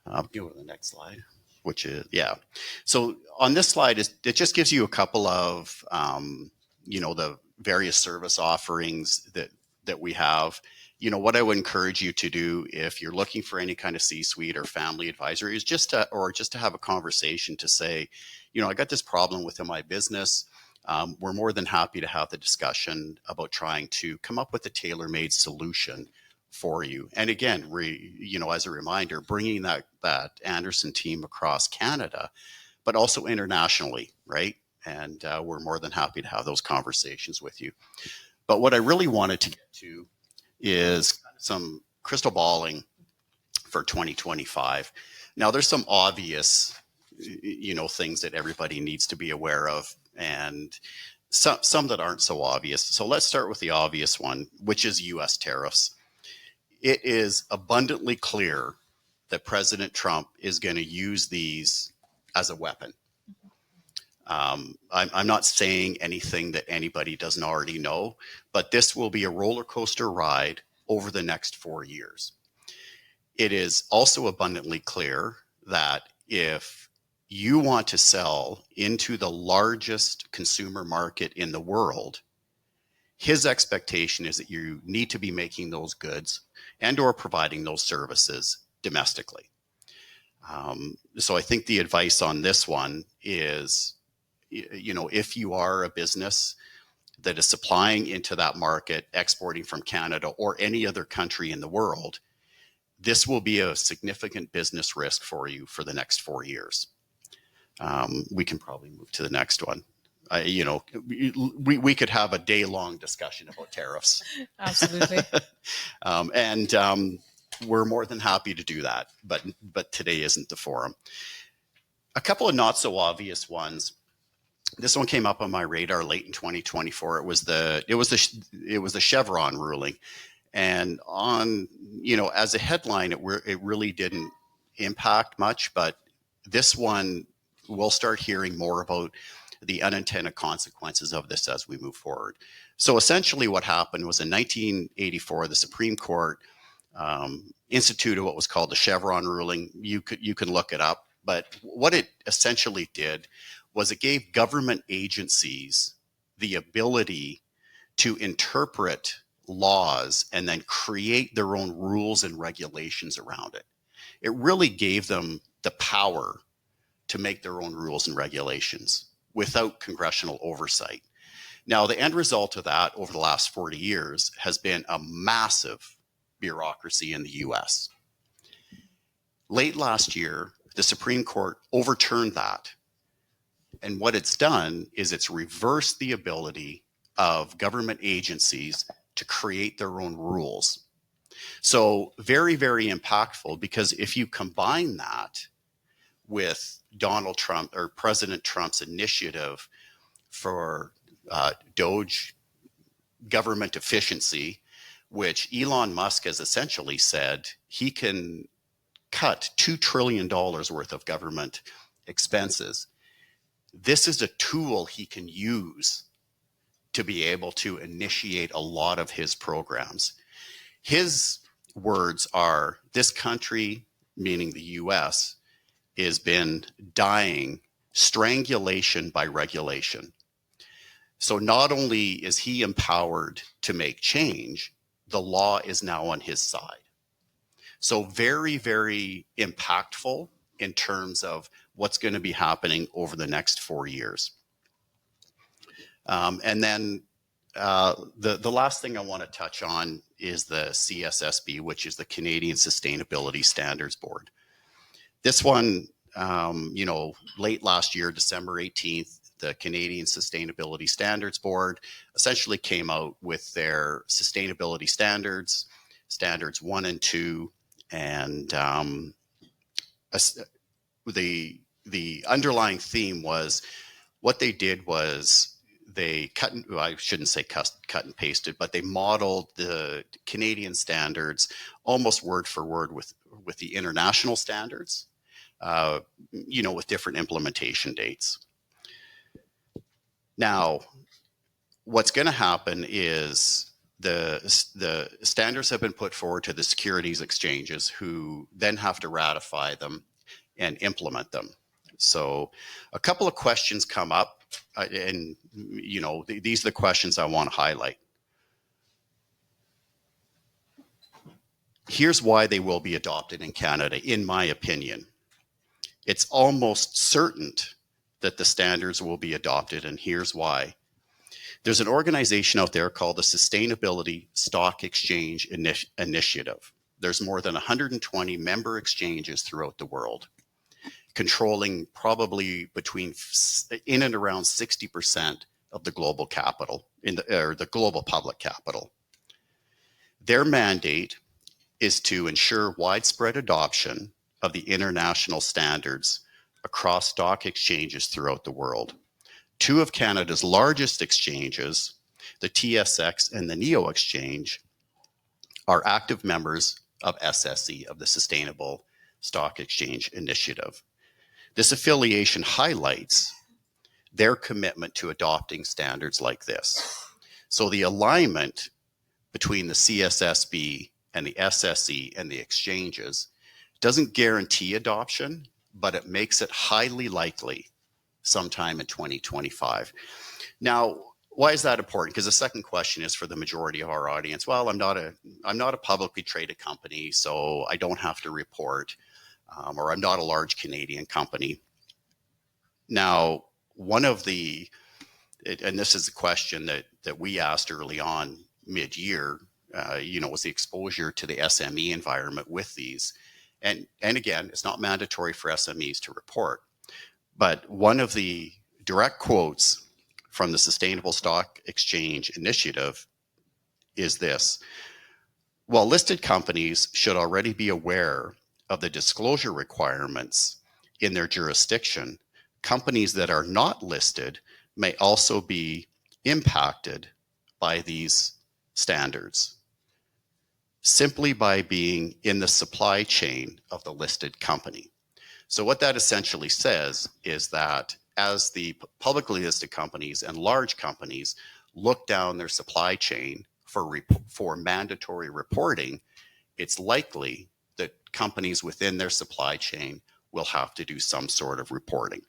Go to the next slide, which is, yeah. So on this slide, it just gives you a couple of, the various service offerings that we have. What I would encourage you to do if you're looking for any kind of C-suite or family advisory is just to have a conversation to say, I got this problem within my business. We're more than happy to have the discussion about trying to come up with a tailor-made solution for you. And again, as a reminder, bringing that Andersen team across Canada, but also internationally, right? And we're more than happy to have those conversations with you. But what I really wanted to get to is some crystal balling for 2025. Now, there's some obvious, things that everybody needs to be aware of, and some that aren't so obvious. So let's start with the obvious one, which is U.S. tariffs. It is abundantly clear that President Trump is going to use these as a weapon. I'm not saying anything that anybody doesn't already know, but this will be a roller coaster ride over the next 4 years. It is also abundantly clear that if you want to sell into the largest consumer market in the world, his expectation is that you need to be making those goods and or providing those services domestically. So I think the advice on this one is, if you are a business that is supplying into that market, exporting from Canada or any other country in the world, this will be a significant business risk for you for the next 4 years. We can probably move to the next one. We could have a day-long discussion about tariffs. Absolutely. And we're more than happy to do that, but today isn't the forum. A couple of not so obvious ones. This one came up on my radar late in 2024. It was the Chevron ruling, and as a headline, it really didn't impact much. But this one, we'll start hearing more about the unintended consequences of this as we move forward. So essentially, what happened was in 1984, the Supreme Court instituted what was called the Chevron ruling. You can look it up, but what it essentially did was it gave government agencies the ability to interpret laws and then create their own rules and regulations around it. It really gave them the power to make their own rules and regulations without congressional oversight. Now, the end result of that over the last 40 years has been a massive bureaucracy in the US. Late last year, the Supreme Court overturned that. And what it's done is it's reversed the ability of government agencies to create their own rules. So very, very impactful, because if you combine that with Donald Trump or President Trump's initiative for Doge government efficiency, which Elon Musk has essentially said he can cut $2 trillion worth of government expenses. This is a tool he can use to be able to initiate a lot of his programs. His words are, this country, meaning the US, has been dying strangulation by regulation. So not only is he empowered to make change, the law is now on his side. So very, very impactful in terms of what's going to be happening over the next 4 years. And then the last thing I want to touch on is the CSSB, which is the Canadian Sustainability Standards Board. This one, late last year, December 18th, the Canadian Sustainability Standards Board essentially came out with their sustainability standards 1 and 2, and the underlying theme was, what they did was they I shouldn't say cut and pasted, but they modeled the Canadian standards almost word for word with the international standards, with different implementation dates. Now, what's going to happen is the standards have been put forward to the securities exchanges, who then have to ratify them and implement them. So a couple of questions come up, and these are the questions I want to highlight. Here's why they will be adopted in Canada, in my opinion. It's almost certain that the standards will be adopted, and here's why. There's an organization out there called the Sustainability Stock Exchange Initiative. There's more than 120 member exchanges throughout the world, controlling probably in and around 60% of the global capital, or the global public capital. Their mandate is to ensure widespread adoption of the international standards across stock exchanges throughout the world. Two of Canada's largest exchanges, the TSX and the NEO Exchange, are active members of SSE, of the Sustainable Stock Exchange Initiative. This affiliation highlights their commitment to adopting standards like this. So the alignment between the CSSB and the SSE and the exchanges doesn't guarantee adoption, but it makes it highly likely sometime in 2025. Now, why is that important? Because the second question is for the majority of our audience. Well, I'm not a publicly traded company, so I don't have to report, or I'm not a large Canadian company. Now, one of the, and this is a question that we asked early on mid-year, was the exposure to the SME environment with these. And again, it's not mandatory for SMEs to report. But one of the direct quotes from the Sustainable Stock Exchange Initiative is this: while listed companies should already be aware of the disclosure requirements in their jurisdiction, companies that are not listed may also be impacted by these standards simply by being in the supply chain of the listed company. So what that essentially says is that as the publicly listed companies and large companies look down their supply chain for mandatory reporting, it's likely that companies within their supply chain will have to do some sort of reporting.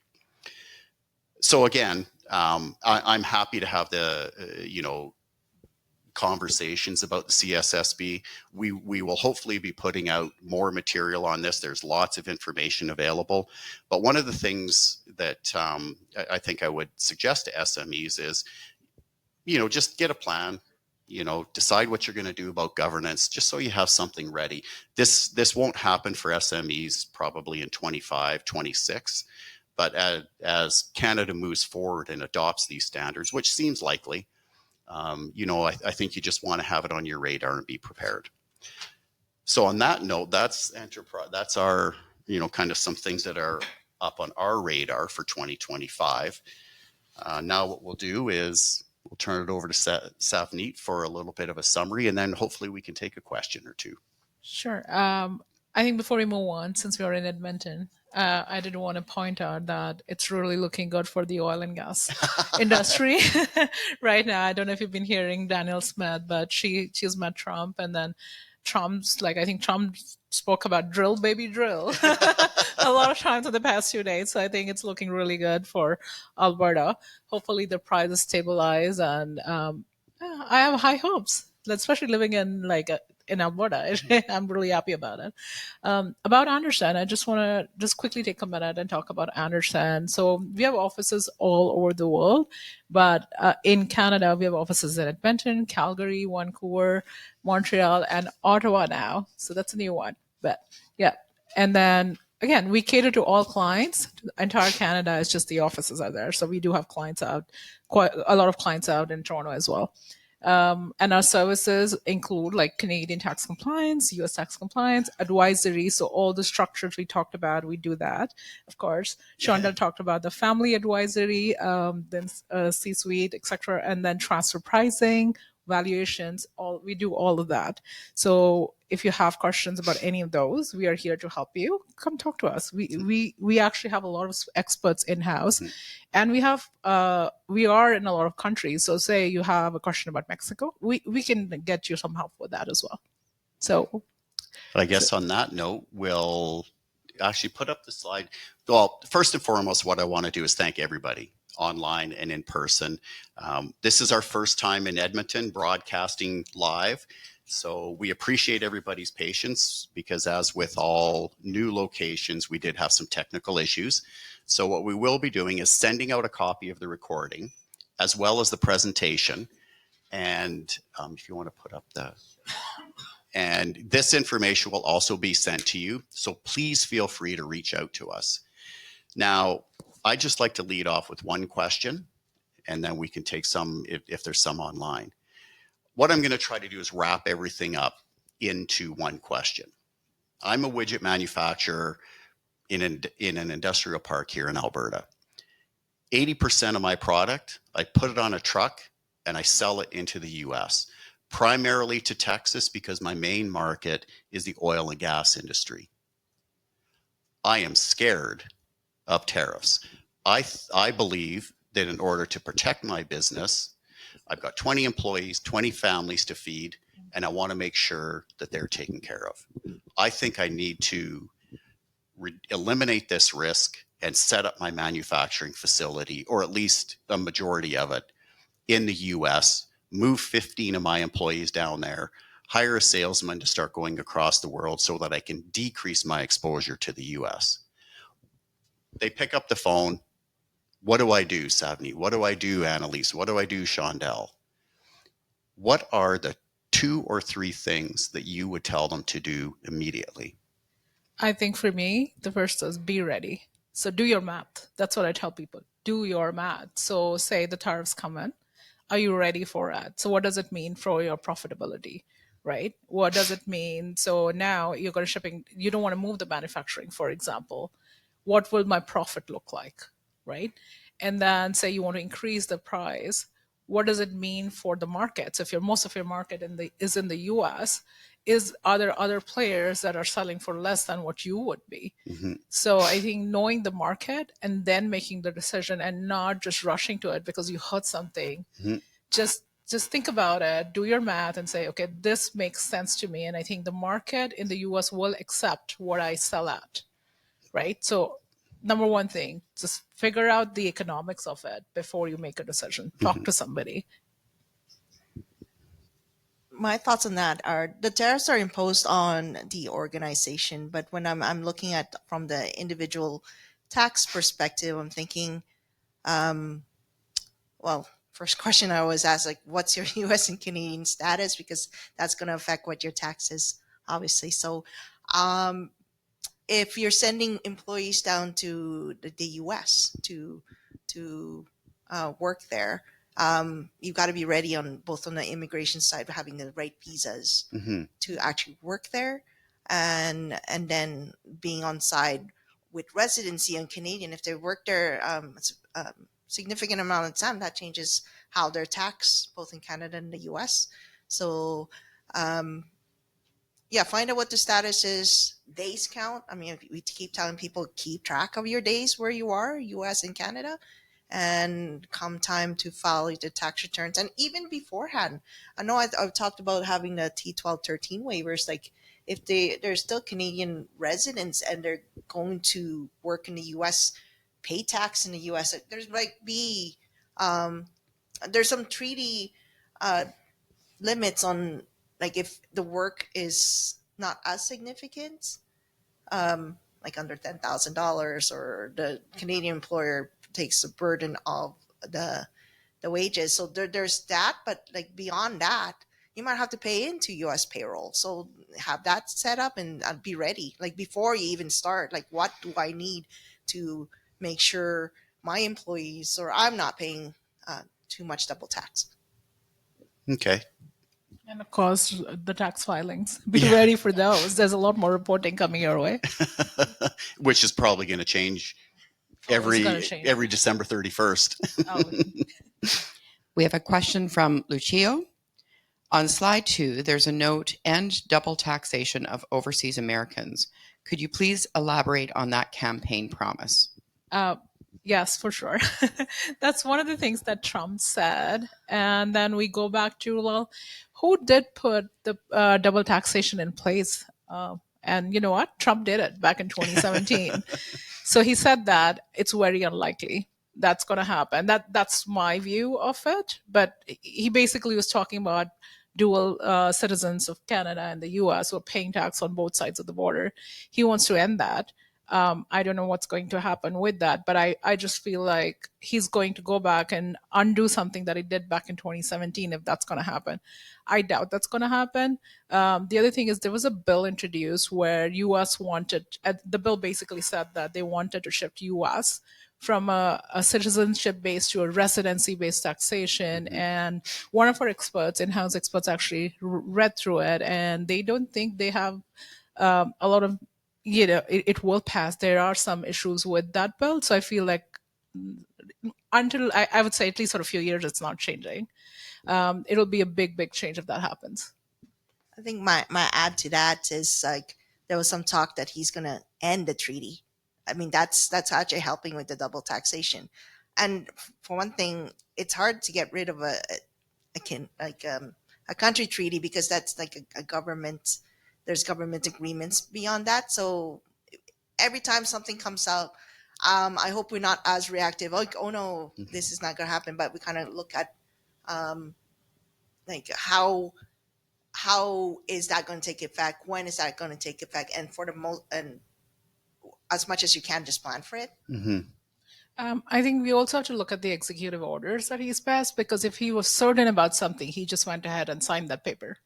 So again, I'm happy to have the conversations about the CSSB. We will hopefully be putting out more material on this. There's lots of information available. But one of the things that I think I would suggest to SMEs is, just get a plan, decide what you're going to do about governance, just so you have something ready. This won't happen for SMEs probably in 25, 26. But as Canada moves forward and adopts these standards, which seems likely, I think you just want to have it on your radar and be prepared. So on that note, that's our, kind of some things that are up on our radar for 2025. Now what we'll do is we'll turn it over to Savneet for a little bit of a summary, and then hopefully we can take a question or two. Sure. I think before we move on, since we are in Edmonton, I did want to point out that it's really looking good for the oil and gas industry right now. I don't know if you've been hearing Danielle Smith, but she's met Trump, and then I think Trump spoke about drill, baby, drill a lot of times in the past few days. So I think it's looking really good for Alberta. Hopefully the prices stabilize, and I have high hopes, especially living in Alberta. I'm really happy about it. About Andersen, I just want to just quickly take a minute and talk about Andersen. So we have offices all over the world, but in Canada, we have offices in Edmonton, Calgary, Vancouver, Montreal, and Ottawa now. So that's a new one. But yeah. And then again, we cater to all clients. Entire Canada is just the offices are there. So we do have clients out, quite a lot of clients out in Toronto as well. And our services include Canadian tax compliance, US tax compliance, advisory. So all the structures we talked about, we do that, of course. Shondell talked about the family advisory, then C-suite, etc., and then transfer pricing, valuations. We do all of that. So if you have questions about any of those, we are here to help you. Come talk to us. We actually have a lot of experts in-house, and we are in a lot of countries. So say you have a question about Mexico, we can get you some help with that as well. So I guess on that note, we'll actually put up the slide. Well, first and foremost, what I want to do is thank everybody online and in person. This is our first time in Edmonton broadcasting live. So we appreciate everybody's patience, because as with all new locations, we did have some technical issues. So what we will be doing is sending out a copy of the recording as well as the presentation. And if you want to put up and this information will also be sent to you. So please feel free to reach out to us. Now, I'd just like to lead off with one question, and then we can take some if there's some online. What I'm going to try to do is wrap everything up into one question. I'm a widget manufacturer in an industrial park here in Alberta. 80% of my product, I put it on a truck and I sell it into the US, primarily to Texas because my main market is the oil and gas industry. I am scared of tariffs. I believe that in order to protect my business, I've got 20 employees, 20 families to feed, and I want to make sure that they're taken care of. I think I need to eliminate this risk and set up my manufacturing facility, or at least a majority of it, in the US, move 15 of my employees down there, hire a salesman to start going across the world so that I can decrease my exposure to the US. They pick up the phone. What do I do, Savneet? What do I do, Annalise? What do I do, Shondell? What are the 2 or 3 things that you would tell them to do immediately? I think for me, the first is be ready. So do your math. That's what I tell people. Do your math. So say the tariffs come in. Are you ready for it? So what does it mean for your profitability? Right? What does it mean? So now you're going to shipping, you don't want to move the manufacturing, for example. What will my profit look like? Right? And then say you want to increase the price. What does it mean for the market? So if most of your market is in the US, are there other players that are selling for less than what you would be? Mm-hmm. So I think knowing the market and then making the decision and not just rushing to it because you heard something. Mm-hmm. Just think about it, do your math and say, okay, this makes sense to me. And I think the market in the US will accept what I sell at, right? So number one thing, just figure out the economics of it before you make a decision. Talk to somebody. My thoughts on that are the tariffs are imposed on the organization, but when I'm looking at from the individual tax perspective, I'm thinking, well, first question I always ask, like, what's your U.S. and Canadian status? Because that's going to affect what your tax is, obviously. So, if you're sending employees down to the U.S. to work there, you've got to be ready on both on the immigration side, having the right visas Mm-hmm. to actually work there, and then being on side with residency on Canadian. If they work there significant amount of time, that changes how they're taxed both in Canada and the U.S. So yeah, find out what the status is. Days count. I mean, we keep telling people keep track of your days where you are, U.S. and Canada, and come time to file the tax returns. And even beforehand, I know I've talked about having the T1213 waivers. Like if they're still Canadian residents and they're going to work in the U.S., pay tax in the U.S. There's there's some treaty limits on, like, if the work is not as significant, like under $10,000, or the Canadian employer takes the burden of the wages. So there's that, but like beyond that, you might have to pay into U.S. payroll. So have that set up and be ready. Like before you even start, like what do I need to make sure my employees or I'm not paying too much double tax. Okay. And of course, the tax filings. Be ready for those. There's a lot more reporting coming your way. Which is probably going to change every December 31st. Oh. We have a question from Lucio. On slide 2, there's a note, end double taxation of overseas Americans. Could you please elaborate on that campaign promise? Yes, for sure. That's one of the things that Trump said. And then we go back to, well, who did put the double taxation in place? And you know what? Trump did it back in 2017. So he said that it's very unlikely that's going to happen. That's my view of it. But he basically was talking about dual citizens of Canada and the US who are paying tax on both sides of the border. He wants to end that. I don't know what's going to happen with that, but I just feel like he's going to go back and undo something that he did back in 2017 if that's going to happen. I doubt that's going to happen. The other thing is there was a bill introduced where U.S. wanted, the bill basically said that they wanted to shift U.S. from a citizenship based to a residency based taxation. And one of our experts, in house experts, actually read through it, and they don't think they have a lot of, it will pass. There are some issues with that bill. So I feel like until I would say at least for a few years, it's not changing. It'll be a big change if that happens. I think my add to that is like there was some talk that he's going to end the treaty. I mean, that's actually helping with the double taxation. And for one thing, it's hard to get rid of a country treaty because that's like a government. There's government agreements beyond that. So every time something comes out, I hope we're not as reactive. Like, oh no, this is not going to happen. But we kind of look at like how is that going to take effect? When is that going to take effect? And for the most, and as much as you can, just plan for it. I think we also have to look at the executive orders that he's passed, because if he was certain about something, he just went ahead and signed that paper,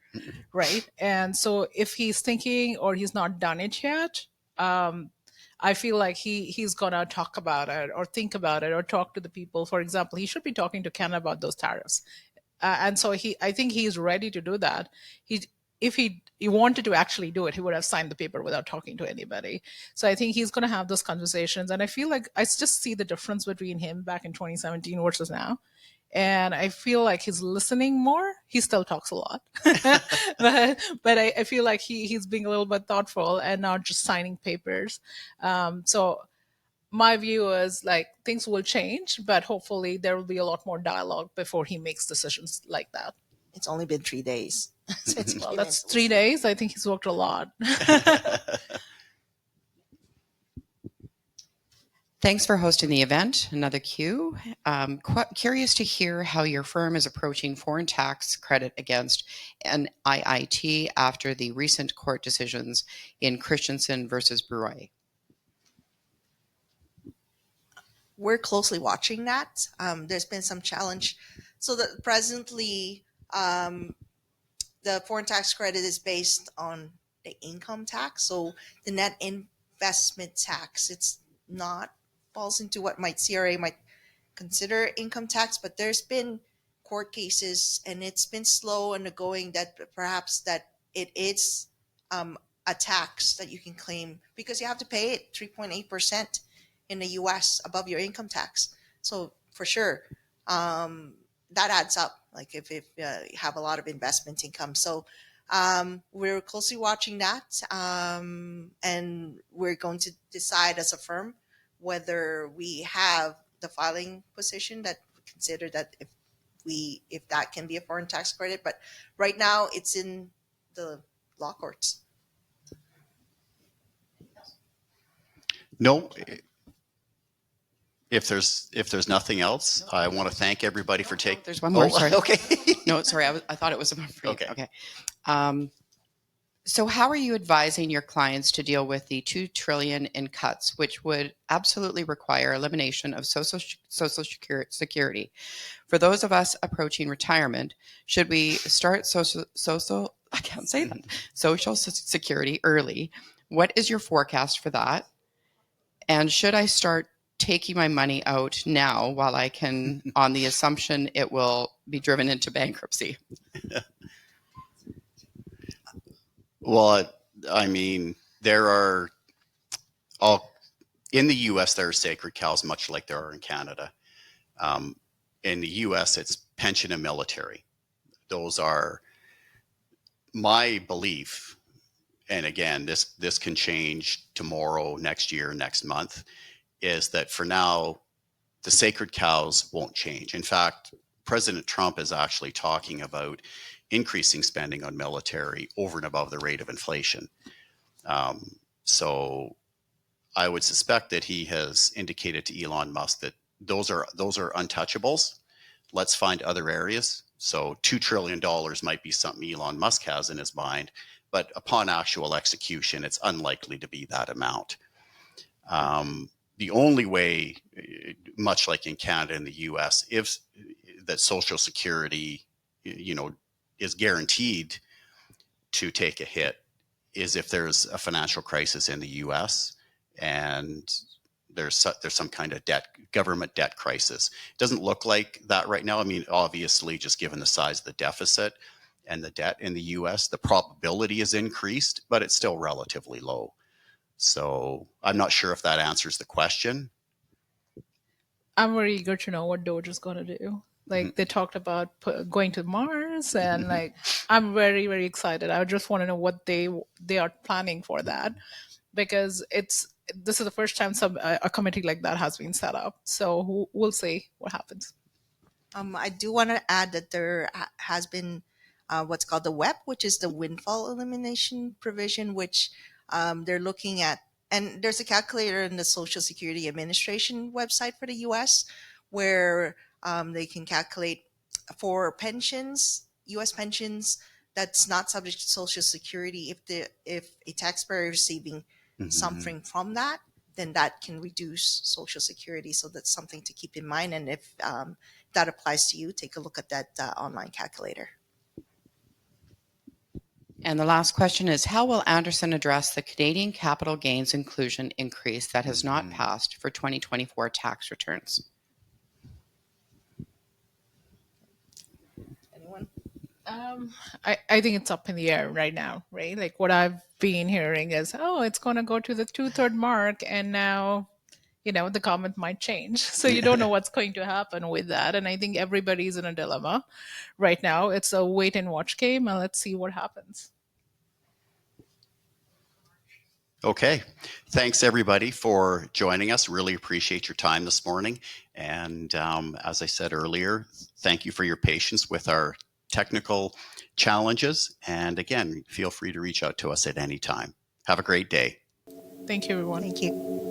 right? And so if he's thinking or he's not done it yet, I feel like he's gonna talk about it or think about it or talk to the people. For example, he should be talking to Canada about those tariffs. And so I think he's ready to do that. If he wanted to actually do it, he would have signed the paper without talking to anybody. So I think he's going to have those conversations. And I feel like I just see the difference between him back in 2017 versus now. And I feel like he's listening more. He still talks a lot, but I feel like he's being a little bit thoughtful and not just signing papers. So my view is like things will change, but hopefully there will be a lot more dialogue before he makes decisions like that. It's only been 3 days. Since Well, that's 3 days. I think he's worked a lot. Thanks for hosting the event. Another Q. Curious to hear how your firm is approaching foreign tax credit against an IIT after the recent court decisions in Christensen versus Brouet. We're closely watching that. There's been some challenge. So that presently, the foreign tax credit is based on the income tax. So the net investment tax, it's not falls into what CRA might consider income tax, but there's been court cases and it's been slow and going that perhaps that it is a tax that you can claim because you have to pay it 3.8% in the US above your income tax. So for sure, that adds up. Like if you have a lot of investment income. So we're closely watching that. And we're going to decide as a firm whether we have the filing position that we consider that if that can be a foreign tax credit. But right now it's in the law courts. No. If there's nothing else, I want to thank everybody for taking. There's one more. Sorry. Okay. No, sorry. I thought it was one for you. Okay. So how are you advising your clients to deal with the $2 trillion in cuts, which would absolutely require elimination of social security? For those of us approaching retirement, should we start social security early? What is your forecast for that? And should I start taking my money out now while I can, on the assumption it will be driven into bankruptcy? Well, I mean, there are in the U.S. there are sacred cows, much like there are in Canada. In the U.S., it's pension and military. Those are my belief. And again, this can change tomorrow, next year, next month. Is that for now, the sacred cows won't change. In fact, President Trump is actually talking about increasing spending on military over and above the rate of inflation. So I would suspect that he has indicated to Elon Musk that those are untouchables. Let's find other areas. So $2 trillion might be something Elon Musk has in his mind, but upon actual execution, it's unlikely to be that amount. The only way, much like in Canada and the US, if that Social Security, is guaranteed to take a hit, is if there's a financial crisis in the US and there's some kind of government debt crisis. It doesn't look like that right now. I mean, obviously, just given the size of the deficit and the debt in the US, the probability is increased, but it's still relatively low. So I'm not sure if that answers the question. I'm very eager to know what Doge is going to do. Like they talked about going to Mars, and like I'm very very excited. I just want to know what they are planning for that, because this is the first time a committee like that has been set up. So we'll see what happens. I do want to add that there has been what's called the WEP, which is the windfall elimination provision, which they're looking at. And there's a calculator in the Social Security Administration website for the US where they can calculate for pensions, US pensions that's not subject to Social Security. If a taxpayer is receiving something from that, then that can reduce Social Security. So that's something to keep in mind. And if that applies to you, take a look at that online calculator. And the last question is, how will Andersen address the Canadian capital gains inclusion increase that has not passed for 2024 tax returns? Anyone? I think it's up in the air right now, right? Like what I've been hearing is, oh, it's going to go to the 2/3 mark, and now, the comment might change. So you don't know what's going to happen with that. And I think everybody's in a dilemma right now. It's a wait and watch game, and let's see what happens. Okay. Thanks, everybody, for joining us. Really appreciate your time this morning. And as I said earlier, thank you for your patience with our technical challenges. And again, feel free to reach out to us at any time. Have a great day. Thank you, everyone. Thank you.